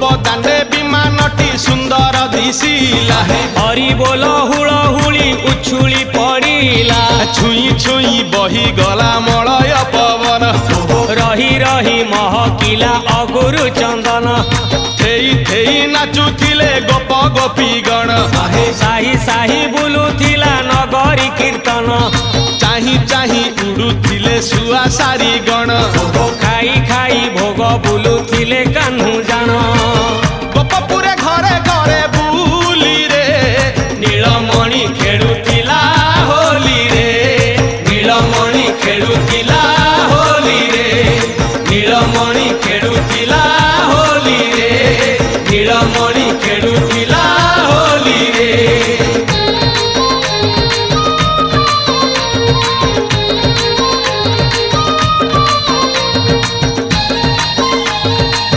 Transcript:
गोप दांडे विमानटी सुंदर दिशिला हरि बोल हुलहुली उछुली पड़िला छुई छुई बही गला मलय पवन रही रही महकिला अगुरु चंदन थेई थेई नाचुथिले गोप गोपी गण साही साही बुलुथिला नगरी कीर्तन चाही चाही उड़ुथिले सुआ सारी गण खाई खाई भोग बुलुथिले कान्हू जान गोपपुरे घरे घरे बुली रे नीलमणि खेलुथिला होली रे नीलमणि खेलुथिला होली रे नीलमणि खेलुथिला होली रे नीलमणि